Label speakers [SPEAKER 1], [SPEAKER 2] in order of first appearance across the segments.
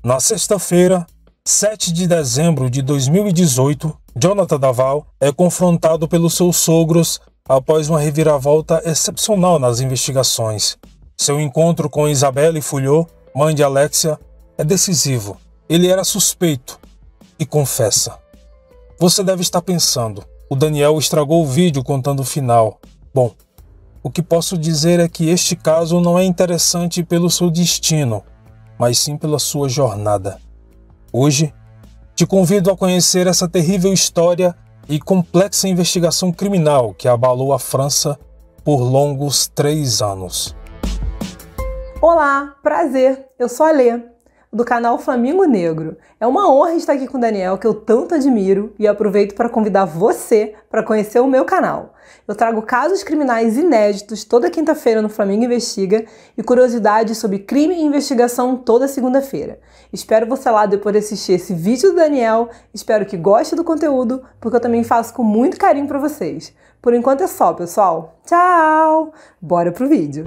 [SPEAKER 1] Na sexta-feira, 7 de dezembro de 2018, Jonathan Daval é confrontado pelos seus sogros após uma reviravolta excepcional nas investigações. Seu encontro com Isabelle Fulhot, mãe de Alexia, é decisivo. Ele era suspeito e confessa. Você deve estar pensando, o Daniel estragou o vídeo contando o final. Bom, o que posso dizer é que este caso não é interessante pelo seu destino, mas sim pela sua jornada. Hoje, te convido a conhecer essa terrível história e complexa investigação criminal que abalou a França por longos 3 anos.
[SPEAKER 2] Olá, prazer, eu sou a Lê, do canal Flamingo Negro. É uma honra estar aqui com o Daniel, que eu tanto admiro, e aproveito para convidar você para conhecer o meu canal. Eu trago casos criminais inéditos toda quinta-feira no Flamingo Investiga e curiosidades sobre crime e investigação toda segunda-feira. Espero você lá depois de assistir esse vídeo do Daniel, espero que goste do conteúdo, porque eu também faço com muito carinho para vocês. Por enquanto é só, pessoal. Tchau! Bora pro vídeo!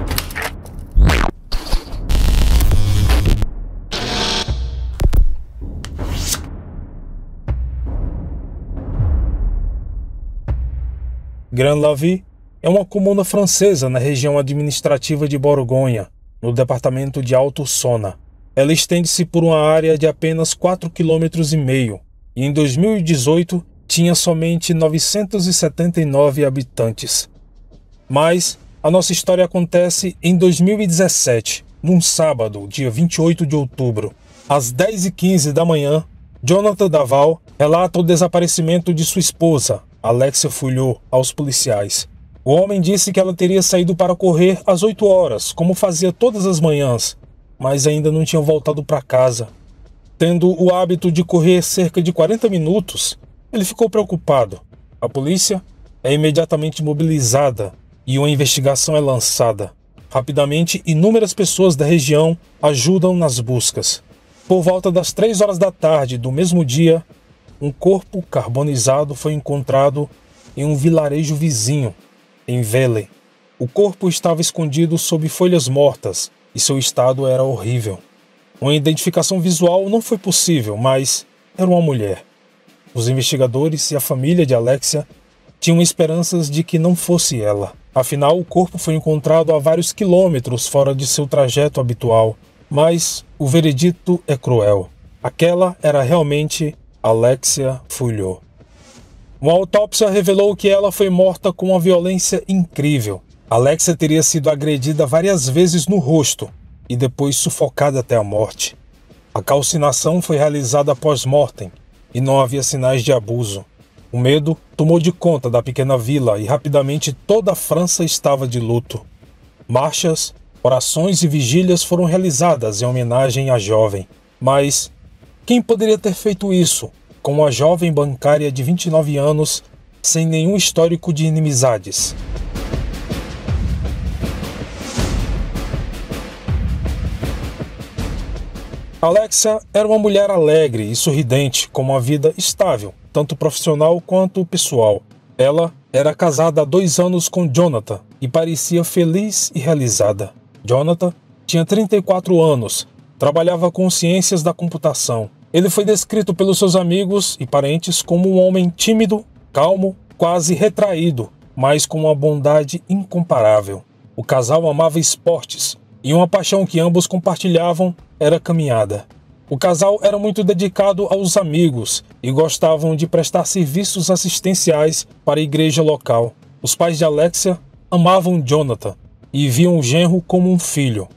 [SPEAKER 1] Grand-Lavie é uma comuna francesa na região administrativa de Borgonha, no departamento de Alto-Sona. Ela estende-se por uma área de apenas 4,5 km e em 2018 tinha somente 979 habitantes. Mas a nossa história acontece em 2017, num sábado, dia 28 de outubro. Às 10h15 da manhã, Jonathan Daval relata o desaparecimento de sua esposa, Alexia Fulhot, aos policiais. O homem disse que ela teria saído para correr às 8 horas, como fazia todas as manhãs, mas ainda não tinha voltado para casa. Tendo o hábito de correr cerca de 40 minutos, ele ficou preocupado. A polícia é imediatamente mobilizada e uma investigação é lançada. Rapidamente, inúmeras pessoas da região ajudam nas buscas. Por volta das 3 horas da tarde do mesmo dia, um corpo carbonizado foi encontrado em um vilarejo vizinho, em Vele. O corpo estava escondido sob folhas mortas e seu estado era horrível. Uma identificação visual não foi possível, mas era uma mulher. Os investigadores e a família de Alexia tinham esperanças de que não fosse ela. Afinal, o corpo foi encontrado a vários quilômetros fora de seu trajeto habitual. Mas o veredito é cruel. Aquela era realmente Alexia Fulhot. Uma autópsia revelou que ela foi morta com uma violência incrível. Alexia teria sido agredida várias vezes no rosto e depois sufocada até a morte. A calcinação foi realizada pós-mortem e não havia sinais de abuso. O medo tomou de conta da pequena vila e rapidamente toda a França estava de luto. Marchas, orações e vigílias foram realizadas em homenagem à jovem. Mas quem poderia ter feito isso com uma jovem bancária de 29 anos sem nenhum histórico de inimizades? Alexia era uma mulher alegre e sorridente, com uma vida estável, tanto profissional quanto pessoal. Ela era casada há 2 anos com Jonathan e parecia feliz e realizada. Jonathan tinha 34 anos, trabalhava com ciências da computação. Ele foi descrito pelos seus amigos e parentes como um homem tímido, calmo, quase retraído, mas com uma bondade incomparável. O casal amava esportes e uma paixão que ambos compartilhavam era caminhada. O casal era muito dedicado aos amigos e gostavam de prestar serviços assistenciais para a igreja local. Os pais de Alexia amavam Jonathan e viam o genro como um filho.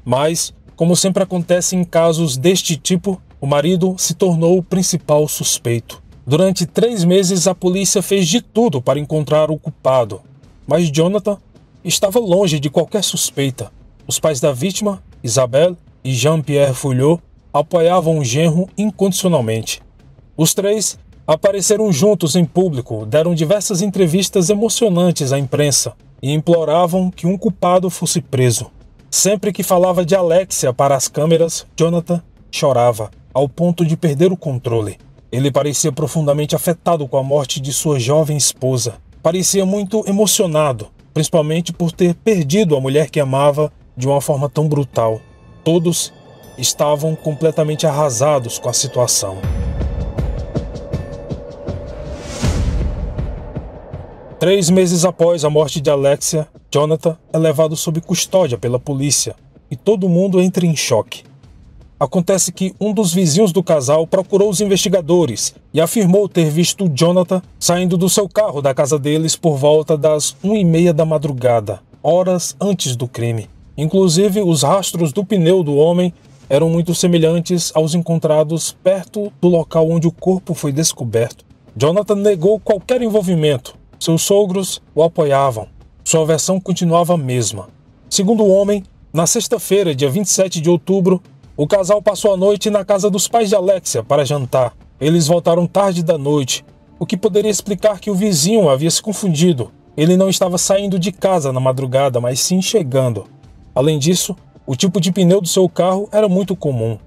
[SPEAKER 1] Mas, como sempre acontece em casos deste tipo, o marido se tornou o principal suspeito. Durante 3 meses, a polícia fez de tudo para encontrar o culpado, mas Jonathan estava longe de qualquer suspeita. Os pais da vítima, Isabelle e Jean-Pierre Fulhot, apoiavam o genro incondicionalmente. Os 3 apareceram juntos em público, deram diversas entrevistas emocionantes à imprensa e imploravam que um culpado fosse preso. Sempre que falava de Alexia para as câmeras, Jonathan chorava, ao ponto de perder o controle. Ele parecia profundamente afetado com a morte de sua jovem esposa. Parecia muito emocionado, principalmente por ter perdido a mulher que amava de uma forma tão brutal. Todos estavam completamente arrasados com a situação. 3 meses após a morte de Alexia, Jonathan é levado sob custódia pela polícia e todo mundo entra em choque. Acontece que um dos vizinhos do casal procurou os investigadores e afirmou ter visto Jonathan saindo do seu carro da casa deles por volta das 1h30 da madrugada, horas antes do crime. Inclusive, os rastros do pneu do homem eram muito semelhantes aos encontrados perto do local onde o corpo foi descoberto. Jonathan negou qualquer envolvimento. Seus sogros o apoiavam. Sua versão continuava a mesma. Segundo o homem, na sexta-feira, dia 27 de outubro, o casal passou a noite na casa dos pais de Alexia para jantar. Eles voltaram tarde da noite, o que poderia explicar que o vizinho havia se confundido. Ele não estava saindo de casa na madrugada, mas sim chegando. Além disso, o tipo de pneu do seu carro era muito comum.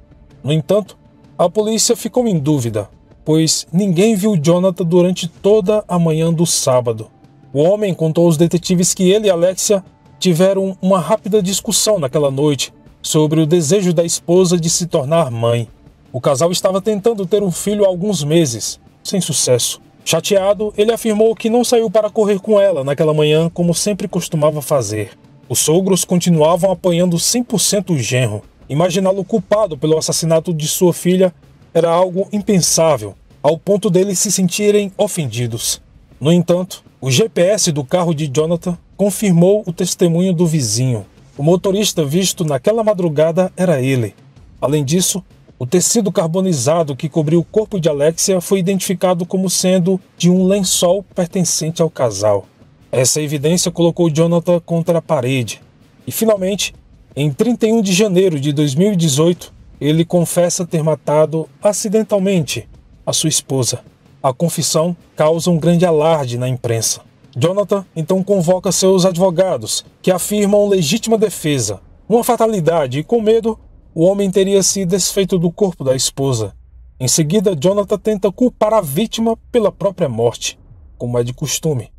[SPEAKER 1] No entanto, a polícia ficou em dúvida, pois ninguém viu Jonathan durante toda a manhã do sábado. O homem contou aos detetives que ele e Alexia tiveram uma rápida discussão naquela noite sobre o desejo da esposa de se tornar mãe. O casal estava tentando ter um filho há alguns meses, sem sucesso. Chateado, ele afirmou que não saiu para correr com ela naquela manhã como sempre costumava fazer. Os sogros continuavam apoiando 100% o genro. Imaginá-lo culpado pelo assassinato de sua filha era algo impensável, ao ponto deles se sentirem ofendidos. No entanto, o GPS do carro de Jonathan confirmou o testemunho do vizinho. O motorista visto naquela madrugada era ele. Além disso, o tecido carbonizado que cobriu o corpo de Alexia foi identificado como sendo de um lençol pertencente ao casal. Essa evidência colocou Jonathan contra a parede. E finalmente, em 31 de janeiro de 2018, ele confessa ter matado acidentalmente a sua esposa. A confissão causa um grande alarde na imprensa. Jonathan então convoca seus advogados, que afirmam legítima defesa, uma fatalidade, e com medo, o homem teria se desfeito do corpo da esposa. Em seguida, Jonathan tenta culpar a vítima pela própria morte, como é de costume.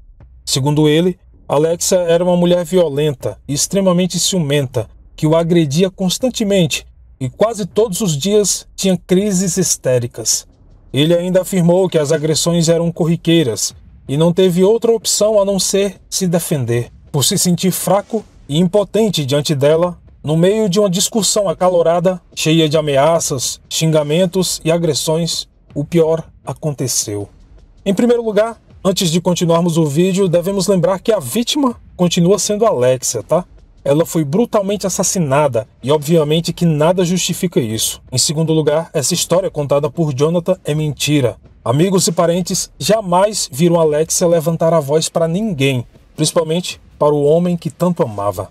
[SPEAKER 1] Segundo ele, Alexia era uma mulher violenta e extremamente ciumenta, que o agredia constantemente e quase todos os dias tinha crises histéricas. Ele ainda afirmou que as agressões eram corriqueiras e não teve outra opção a não ser se defender. Por se sentir fraco e impotente diante dela, no meio de uma discussão acalorada, cheia de ameaças, xingamentos e agressões, o pior aconteceu. Em primeiro lugar, antes de continuarmos o vídeo, devemos lembrar que a vítima continua sendo Alexia, tá? Ela foi brutalmente assassinada e obviamente que nada justifica isso. Em segundo lugar, essa história contada por Jonathan é mentira. Amigos e parentes jamais viram Alexia levantar a voz para ninguém, principalmente para o homem que tanto amava.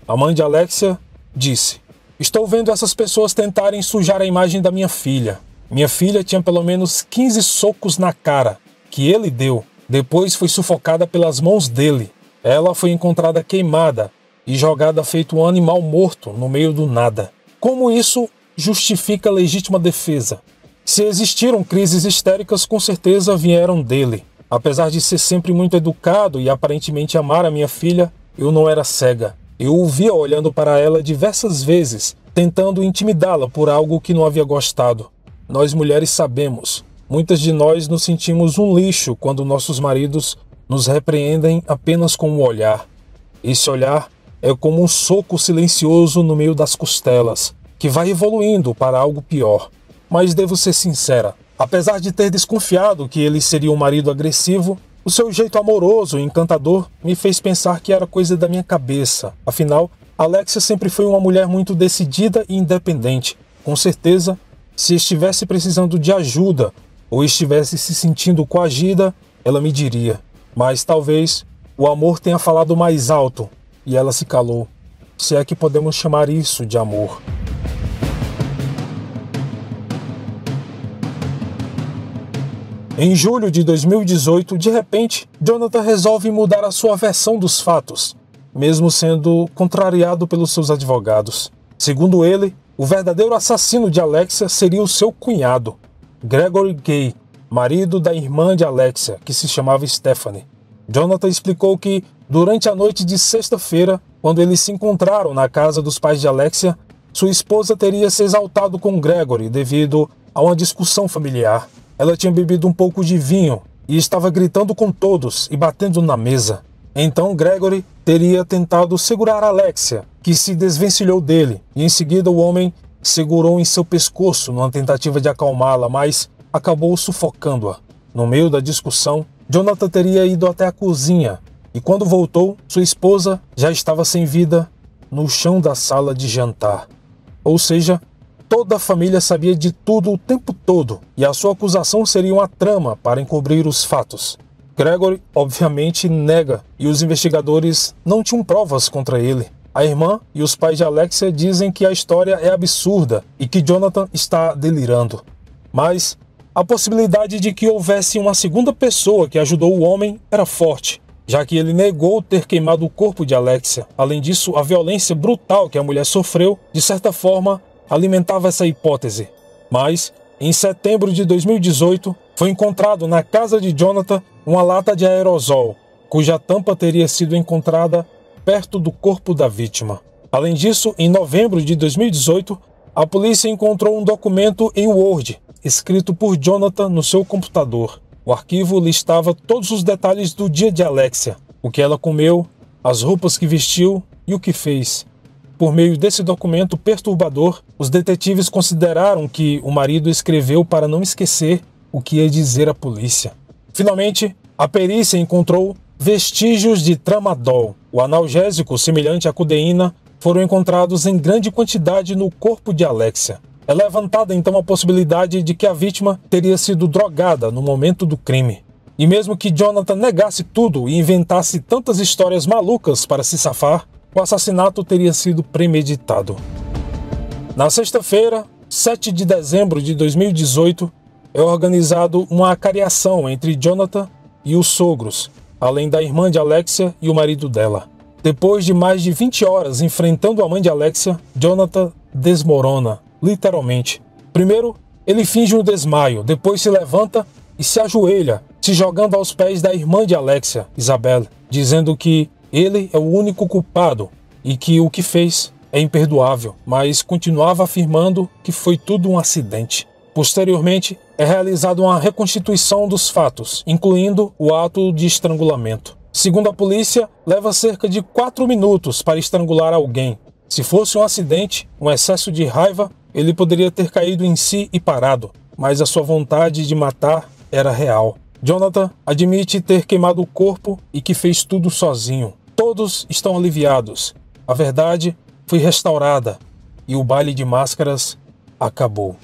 [SPEAKER 1] A mãe de Alexia disse: "Estou vendo essas pessoas tentarem sujar a imagem da minha filha. Minha filha tinha pelo menos 15 socos na cara, que ele deu. Depois foi sufocada pelas mãos dele. Ela foi encontrada queimada e jogada feito um animal morto no meio do nada. Como isso justifica a legítima defesa? Se existiram crises histéricas, com certeza vieram dele. Apesar de ser sempre muito educado e aparentemente amar a minha filha, eu não era cega. Eu o via olhando para ela diversas vezes, tentando intimidá-la por algo que não havia gostado. Nós mulheres sabemos. Muitas de nós nos sentimos um lixo quando nossos maridos nos repreendem apenas com um olhar. Esse olhar é como um soco silencioso no meio das costelas, que vai evoluindo para algo pior. Mas devo ser sincera, apesar de ter desconfiado que ele seria um marido agressivo, o seu jeito amoroso e encantador me fez pensar que era coisa da minha cabeça. Afinal, Alexia sempre foi uma mulher muito decidida e independente. Com certeza, se estivesse precisando de ajuda ou estivesse se sentindo coagida, ela me diria. Mas talvez o amor tenha falado mais alto e ela se calou. Se é que podemos chamar isso de amor. Em julho de 2018, de repente, Jonathan resolve mudar a sua versão dos fatos, mesmo sendo contrariado pelos seus advogados. Segundo ele, o verdadeiro assassino de Alexia seria o seu cunhado, Gregory Gay, marido da irmã de Alexia, que se chamava Stephanie. Jonathan explicou que, durante a noite de sexta-feira, quando eles se encontraram na casa dos pais de Alexia, sua esposa teria se exaltado com Gregory devido a uma discussão familiar. Ela tinha bebido um pouco de vinho e estava gritando com todos e batendo na mesa. Então Gregory teria tentado segurar Alexia, que se desvencilhou dele, e em seguida o homem segurou em seu pescoço numa tentativa de acalmá-la, mas acabou sufocando-a. No meio da discussão, Jonathan teria ido até a cozinha e quando voltou, sua esposa já estava sem vida no chão da sala de jantar. Ou seja, toda a família sabia de tudo o tempo todo e a sua acusação seria uma trama para encobrir os fatos. Gregory, obviamente, nega e os investigadores não tinham provas contra ele. A irmã e os pais de Alexia dizem que a história é absurda e que Jonathan está delirando. Mas a possibilidade de que houvesse uma segunda pessoa que ajudou o homem era forte, já que ele negou ter queimado o corpo de Alexia. Além disso, a violência brutal que a mulher sofreu, de certa forma, alimentava essa hipótese. Mas, em setembro de 2018, foi encontrado na casa de Jonathan uma lata de aerosol, cuja tampa teria sido encontrada perto do corpo da vítima. Além disso, em novembro de 2018, a polícia encontrou um documento em Word, escrito por Jonathan no seu computador. O arquivo listava todos os detalhes do dia de Alexia, o que ela comeu, as roupas que vestiu e o que fez. Por meio desse documento perturbador, os detetives consideraram que o marido escreveu para não esquecer o que ia dizer à polícia. Finalmente, a perícia encontrou vestígios de tramadol. O analgésico semelhante à codeína foram encontrados em grande quantidade no corpo de Alexia. É levantada então a possibilidade de que a vítima teria sido drogada no momento do crime. E mesmo que Jonathan negasse tudo e inventasse tantas histórias malucas para se safar, o assassinato teria sido premeditado. Na sexta-feira, 7 de dezembro de 2018, é organizado uma acariação entre Jonathan e os sogros, além da irmã de Alexia e o marido dela. Depois de mais de 20 horas enfrentando a mãe de Alexia, Jonathan desmorona, literalmente. Primeiro, ele finge um desmaio, depois se levanta e se ajoelha, se jogando aos pés da irmã de Alexia, Isabelle, dizendo que ele é o único culpado e que o que fez é imperdoável, mas continuava afirmando que foi tudo um acidente. Posteriormente, é realizada uma reconstituição dos fatos, incluindo o ato de estrangulamento. Segundo a polícia, leva cerca de 4 minutos para estrangular alguém. Se fosse um acidente, um excesso de raiva, ele poderia ter caído em si e parado, mas a sua vontade de matar era real. Jonathan admite ter queimado o corpo e que fez tudo sozinho. Todos estão aliviados. A verdade foi restaurada e o baile de máscaras acabou.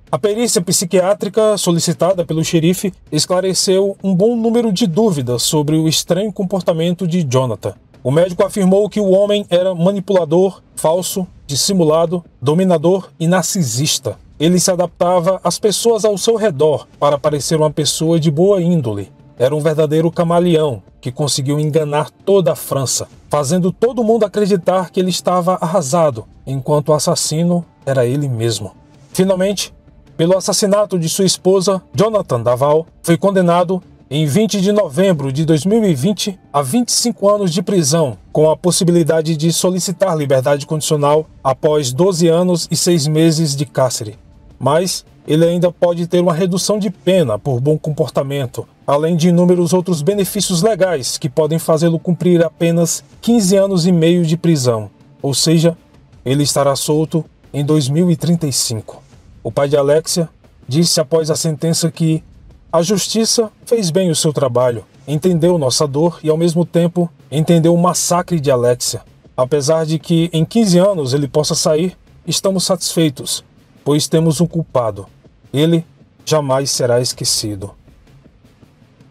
[SPEAKER 1] A perícia psiquiátrica solicitada pelo xerife esclareceu um bom número de dúvidas sobre o estranho comportamento de Jonathan. O médico afirmou que o homem era manipulador, falso, dissimulado, dominador e narcisista. Ele se adaptava às pessoas ao seu redor para parecer uma pessoa de boa índole. Era um verdadeiro camaleão que conseguiu enganar toda a França, fazendo todo mundo acreditar que ele estava arrasado, enquanto o assassino era ele mesmo. Finalmente, pelo assassinato de sua esposa, Jonathan Daval foi condenado em 20 de novembro de 2020 a 25 anos de prisão, com a possibilidade de solicitar liberdade condicional após 12 anos e 6 meses de cárcere. Mas ele ainda pode ter uma redução de pena por bom comportamento, além de inúmeros outros benefícios legais que podem fazê-lo cumprir apenas 15 anos e meio de prisão. Ou seja, ele estará solto em 2035. O pai de Alexia disse após a sentença que a justiça fez bem o seu trabalho, entendeu nossa dor e, ao mesmo tempo, entendeu o massacre de Alexia. Apesar de que em 15 anos ele possa sair, estamos satisfeitos, pois temos um culpado. Ele jamais será esquecido.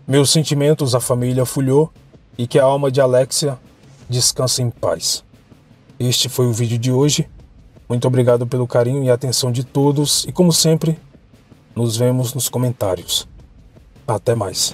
[SPEAKER 1] Meus sentimentos à família Fulhot e que a alma de Alexia descanse em paz. Este foi o vídeo de hoje. Muito obrigado pelo carinho e atenção de todos e, como sempre, nos vemos nos comentários. Até mais.